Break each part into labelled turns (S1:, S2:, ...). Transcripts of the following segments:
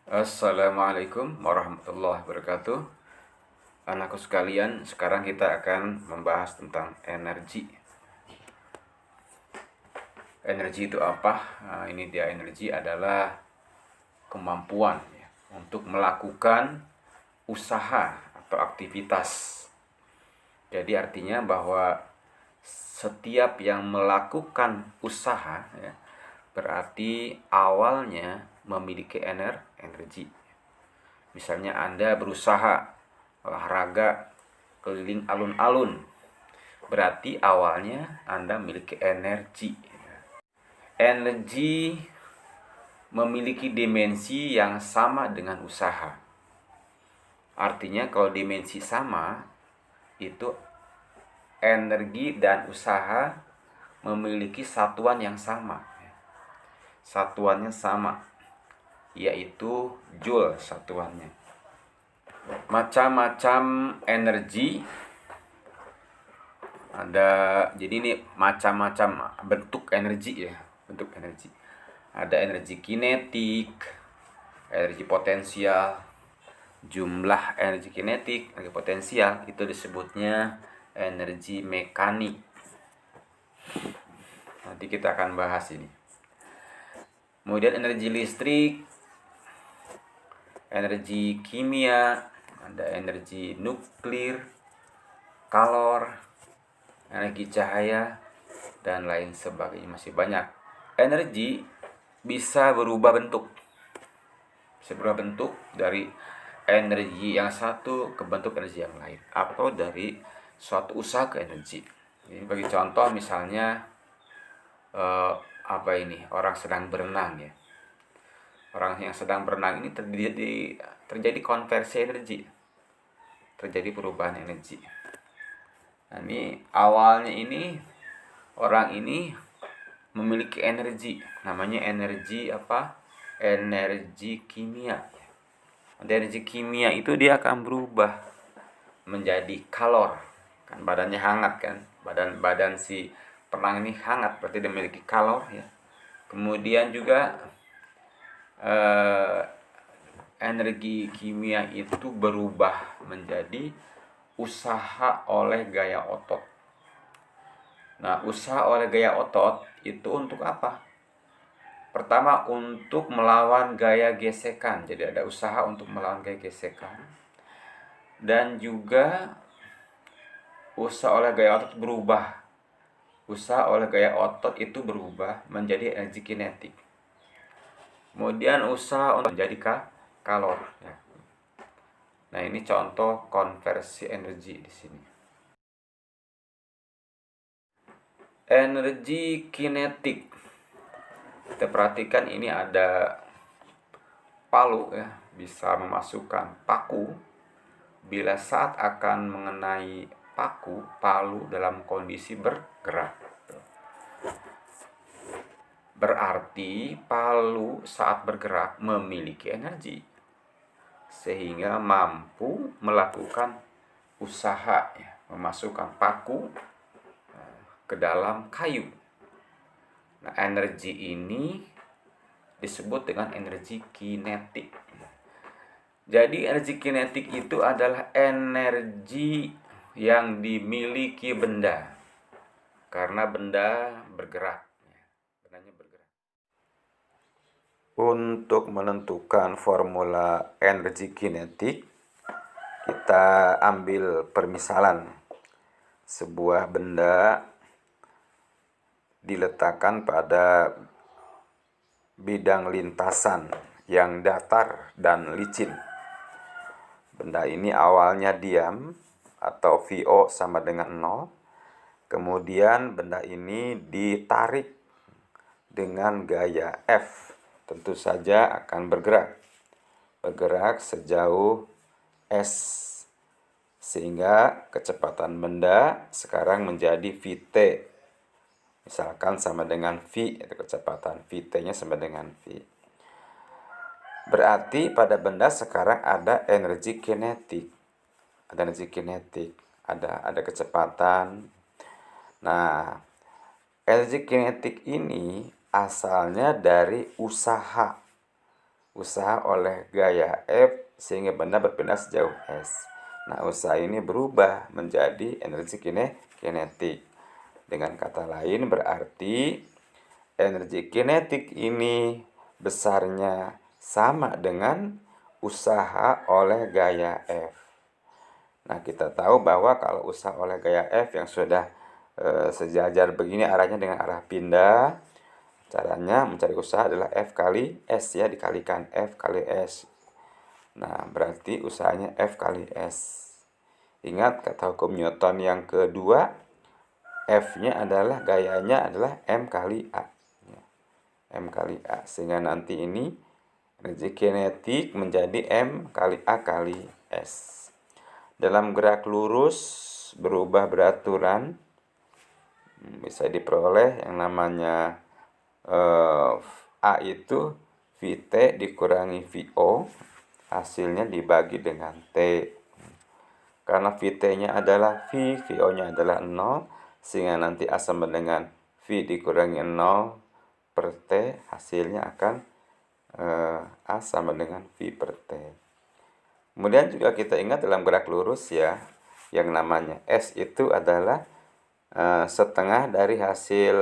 S1: Assalamualaikum warahmatullahi wabarakatuh. Anakku sekalian, sekarang kita akan membahas tentang energi. Energi itu apa? Nah, ini dia, energi adalah kemampuan ya, untuk melakukan usaha atau aktivitas. Jadi artinya bahwa setiap yang melakukan usaha ya, berarti awalnya memiliki energi. Misalnya Anda berusaha olahraga keliling alun-alun, berarti awalnya Anda memiliki energi. Energi memiliki dimensi yang sama dengan usaha. Artinya kalau dimensi sama, itu energi dan usaha memiliki satuan yang sama. Satuannya sama, yaitu joule satuannya. Macam-macam energi ada, jadi ini macam-macam bentuk energi ya, bentuk energi. Ada energi kinetik, energi potensial. Jumlah energi kinetik, energi potensial itu disebutnya energi mekanik. Nanti kita akan bahas ini. Kemudian energi listrik, energi kimia, ada energi nuklir, kalor, energi cahaya, dan lain sebagainya. Masih banyak. Energi bisa berubah bentuk. Bisa berubah bentuk dari energi yang satu ke bentuk energi yang lain, atau dari suatu usaha ke energi. Ini bagi contoh misalnya orang sedang berenang ya. Orang yang sedang berenang ini terjadi konversi energi, terjadi perubahan energi. Nah, ini awalnya ini orang ini memiliki energi, namanya energi apa? Energi kimia. Energi kimia itu dia akan berubah menjadi kalor. Kan badannya hangat kan? Badan si perenang ini hangat, berarti dia memiliki kalor ya. Kemudian juga energi kimia itu berubah menjadi usaha oleh gaya otot. Nah, usaha oleh gaya otot itu untuk apa? Pertama, untuk melawan gaya gesekan. Jadi ada usaha untuk melawan gaya gesekan. Dan juga usaha oleh gaya otot berubah. Usaha oleh gaya otot itu berubah menjadi energi kinetik. Kemudian usaha untuk menjadi kalor. Ya. Nah, ini contoh konversi energi di sini. Energi kinetik. Kita perhatikan ini ada palu ya, bisa memasukkan paku. Bila saat akan mengenai palu dalam kondisi bergerak. Berarti palu saat bergerak memiliki energi, sehingga mampu melakukan usaha ya, memasukkan paku ke dalam kayu. Nah, energi ini disebut dengan energi kinetik. Jadi energi kinetik itu adalah energi yang dimiliki benda, karena benda bergerak. Bendanya bergerak. Untuk menentukan formula energi kinetik, kita ambil permisalan sebuah benda diletakkan pada bidang lintasan yang datar dan licin. Benda ini awalnya diam atau VO sama dengan 0. Kemudian benda ini ditarik dengan gaya F. Tentu saja akan bergerak sejauh S, sehingga kecepatan benda sekarang menjadi Vt. Misalkan sama dengan V, itu kecepatan Vt-nya sama dengan V. Berarti pada benda sekarang ada energi kinetik. Ada energi kinetik, ada kecepatan. Nah, energi kinetik ini asalnya dari usaha usaha oleh gaya F sehingga benda berpindah sejauh S. Nah, usaha ini berubah menjadi energi kinetik. Dengan kata lain berarti energi kinetik ini besarnya sama dengan usaha oleh gaya F. Nah, kita tahu bahwa kalau usaha oleh gaya F yang sudah sejajar begini arahnya dengan arah pindah, caranya mencari usaha adalah F kali S ya, dikalikan F kali S. Nah, berarti usahanya F kali S. Ingat kata hukum Newton yang kedua, F-nya adalah gayanya adalah M kali A. M kali A. Sehingga nanti ini energi kinetik menjadi M kali A kali S. Dalam gerak lurus berubah beraturan, bisa diperoleh yang namanya A itu VT dikurangi VO, hasilnya dibagi dengan T. Karena VT-nya adalah V, VO-nya adalah 0, sehingga nanti A sama dengan V dikurangi 0 per T, hasilnya akan A sama dengan V per T. Kemudian juga kita ingat dalam gerak lurus ya, yang namanya S itu adalah setengah dari hasil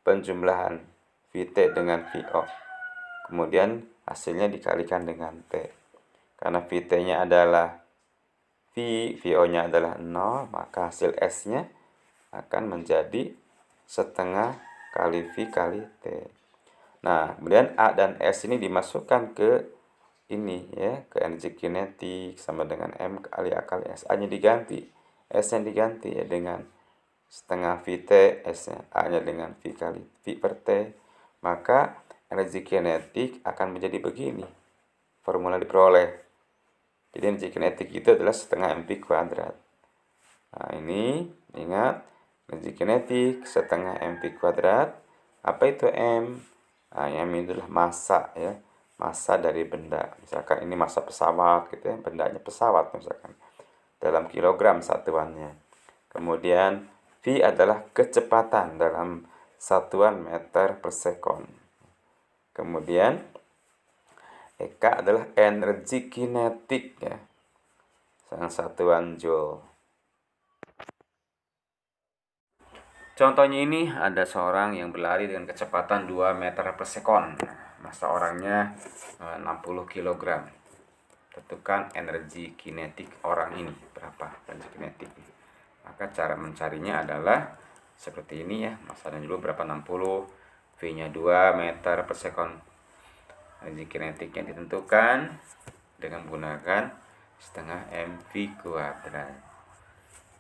S1: penjumlahan VT dengan VO. Kemudian hasilnya dikalikan dengan T. Karena VT-nya adalah V, VO-nya adalah 0, maka hasil S-nya akan menjadi setengah kali V kali T. Nah, kemudian A dan S ini dimasukkan ke ini ya, ke energi kinetik sama dengan M kali A kali S. A-nya diganti, S-nya diganti ya dengan setengah VT, S-nya A-nya dengan V kali V per T. Maka energi kinetik akan menjadi begini. Formula diperoleh. Jadi energi kinetik itu adalah setengah mv kuadrat. Nah, ini ingat energi kinetik setengah mv kuadrat. Apa itu M? Nah, M itu adalah massa ya, massa dari benda. Misalkan ini massa pesawat gitu ya, bendanya pesawat misalkan. Dalam kilogram satuannya. Kemudian V adalah kecepatan dalam satuan meter per sekon. Kemudian EK adalah energi kinetik ya, satuan joule. Contohnya ini ada seorang yang berlari dengan kecepatan 2 meter per sekon. Massa orangnya 60 kg. Tentukan energi kinetik orang ini berapa energi kinetik. Maka cara mencarinya adalah seperti ini ya, massanya dulu berapa 60, V-nya 2 meter per sekon. Energi kinetiknya ditentukan dengan menggunakan setengah mv kuadrat.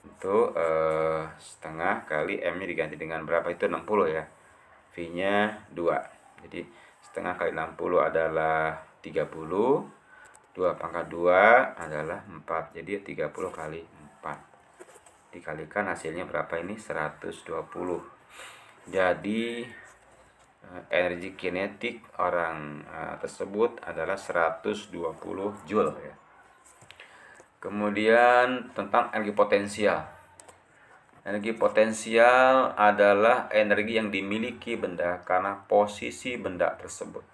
S1: Untuk setengah kali M-nya diganti dengan berapa itu 60 ya. V-nya 2. Jadi setengah kali 60 adalah 30. 2 pangkat 2 adalah 4. Jadi 30 kali 4. Dikalikan hasilnya berapa ini? 120. Jadi energi kinetik orang tersebut adalah 120 joule ya. Kemudian tentang energi potensial. Energi potensial adalah energi yang dimiliki benda karena posisi benda tersebut.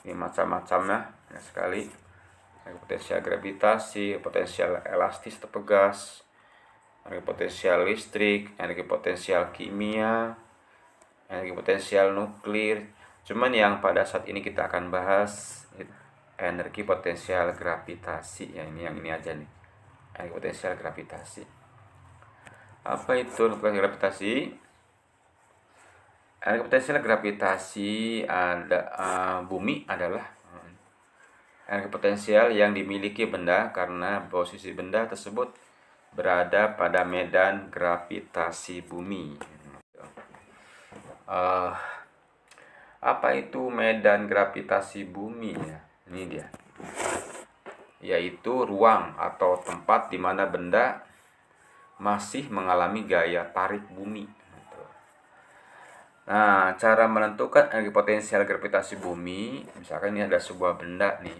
S1: Ini macam-macamnya ya sekali. Energi potensial gravitasi, potensial elastis atau pegas, energi potensial listrik, energi potensial kimia, energi potensial nuklir. Cuman yang pada saat ini kita akan bahas energi potensial gravitasi ya, ini yang ini aja nih, energi potensial gravitasi. Apa itu energi gravitasi? Energi potensial gravitasi ada bumi adalah energi potensial yang dimiliki benda karena posisi benda tersebut berada pada medan gravitasi bumi. Apa itu medan gravitasi bumi ya? Ini dia. Yaitu ruang atau tempat di mana benda masih mengalami gaya tarik bumi. Nah, cara menentukan energi potensial gravitasi bumi, misalkan ini ada sebuah benda nih,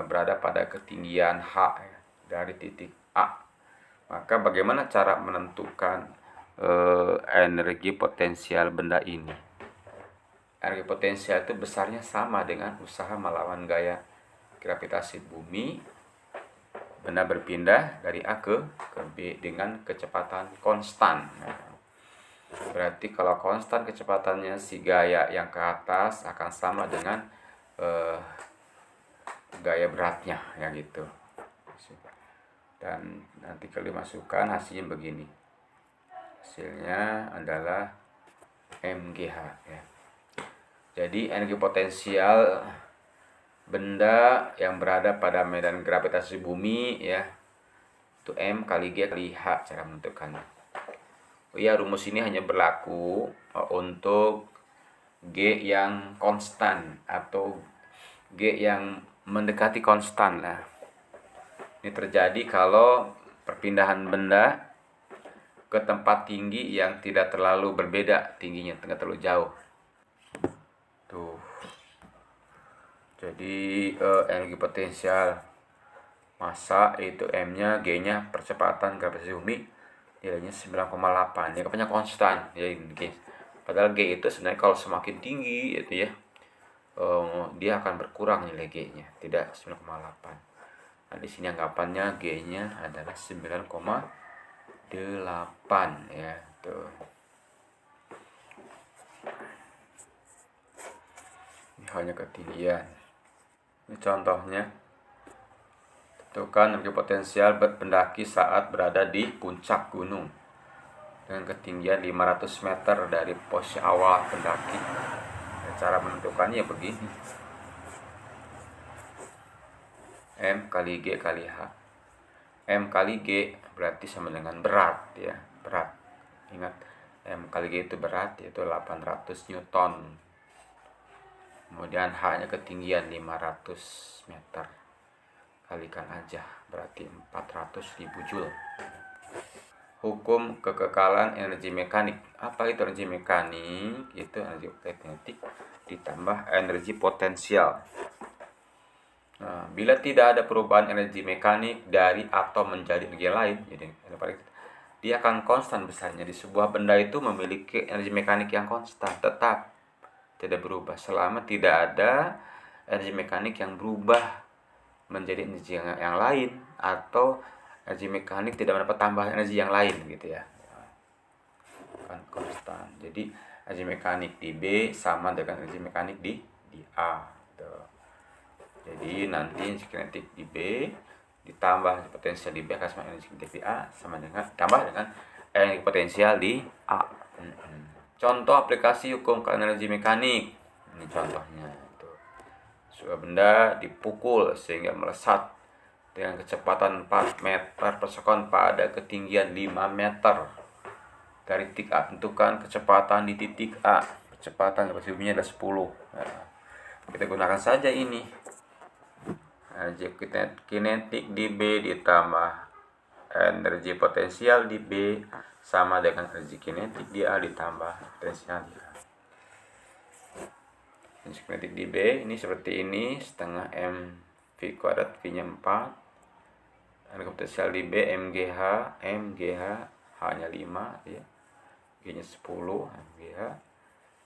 S1: berada pada ketinggian H ya, dari titik A. Maka bagaimana cara menentukan energi potensial benda ini? energi potensial itu besarnya sama dengan usaha melawan gaya gravitasi bumi. Benda berpindah dari A ke B dengan kecepatan konstan. Berarti kalau konstan kecepatannya, si gaya yang ke atas akan sama dengan gaya beratnya, ya gitu. Dan nanti kalau dimasukkan hasilnya begini. Hasilnya adalah MGH, ya. Jadi energi potensial benda yang berada pada medan gravitasi bumi, ya, itu M kali G kali H cara menentukannya. Ya, rumus ini hanya berlaku untuk G yang konstan atau G yang mendekati konstan lah. Ini terjadi kalau perpindahan benda ke tempat tinggi yang tidak terlalu berbeda tingginya, tidak terlalu jauh. Tuh. Jadi energi potensial massa itu M-nya, G-nya percepatan gravitasi bumi, nilainya 9,8. Ya, katanya konstan. Ya, G. Padahal G itu sebenarnya kalau semakin tinggi itu ya, dia akan berkurang nilai G-nya, tidak 9,8. Nah, di sini anggapannya G-nya adalah 9,8, ya, tuh. Ini hanya ketinggian. Ini contohnya. Tentukan energi potensial pendaki saat berada di puncak gunung dengan ketinggian 500 meter dari posisi awal pendaki. Dan cara menentukannya begini. M kali G kali H. M kali G berarti sama dengan berat, ya, berat. Ingat, M kali G itu berat, yaitu 800 Newton. Kemudian H-nya ketinggian 500 meter. Kalikan aja, berarti 400.000 Joule. Hukum kekekalan energi mekanik. Apa itu energi mekanik? Itu energi kinetik ditambah energi potensial. Nah, bila tidak ada perubahan energi mekanik dari atom menjadi energi lain, jadi dia akan konstan besarnya. Di sebuah benda itu memiliki energi mekanik yang konstan, tetap tidak berubah selama tidak ada energi mekanik yang berubah menjadi energi yang lain, atau energi mekanik tidak mendapat tambahan energi yang lain, gitu ya. Kan konstan. Jadi energi mekanik di B sama dengan energi mekanik di A. Tuh. Jadi nanti energi kinetik di B ditambah energi potensial di B akan sama energi kinetik di A sama dengan tambah dengan energi potensial di A. Contoh aplikasi hukum energi mekanik. Ini contohnya. Sebuah benda dipukul sehingga melesat dengan kecepatan 4 meter per sekon pada ketinggian 5 meter dari titik A. Tentukan kecepatan di titik A. Kecepatan gravitasi bumi adalah 10. Nah, kita gunakan saja ini. Energi kinetik di B ditambah energi potensial di B sama dengan energi kinetik di A ditambah potensial di A. Energi kinetik di B ini seperti ini, setengah M V kuadrat, V-nya 4. Energi potensial di B MGH, H-nya 5, ya. G-nya 10, MGH.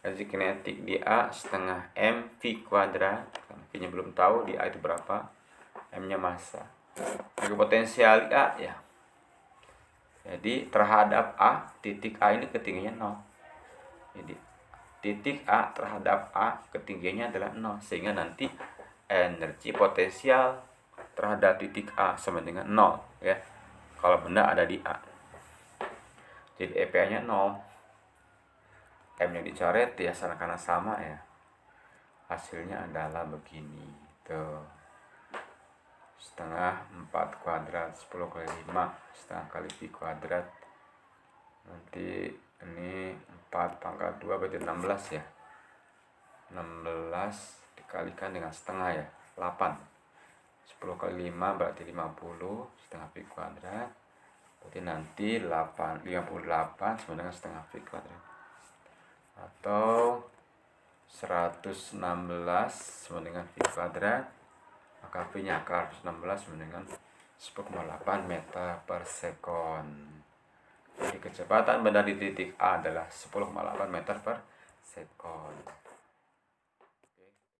S1: Energi kinetik di A setengah M V kuadrat, V-nya belum tahu, di A itu berapa, M-nya massa. Energi potensial di A, ya. Jadi terhadap A, titik A ini ketinggiannya 0. Jadi titik A terhadap A ketinggiannya adalah 0, sehingga nanti energi potensial terhadap titik A sama dengan 0, ya, kalau benda ada di A. Jadi EPA-nya 0. M-nya dicoret, ya, karena sama, ya. Hasilnya adalah begini. Tuh. Setengah 4 kuadrat 10 kali 5, setengah kali V kuadrat. Nanti ini 4 pangkat 2 berarti 16, ya. 16 dikalikan dengan setengah, ya, 8. 10 kali 5 berarti 50, setengah V kuadrat. Berarti nanti 58 sama dengan setengah V kuadrat. Atau 116 sama dengan V kuadrat. Maka V-nya akar 116 sama dengan 10,8 meter per sekon. Jadi kecepatan benda di titik A adalah 10,8 meter per sekon.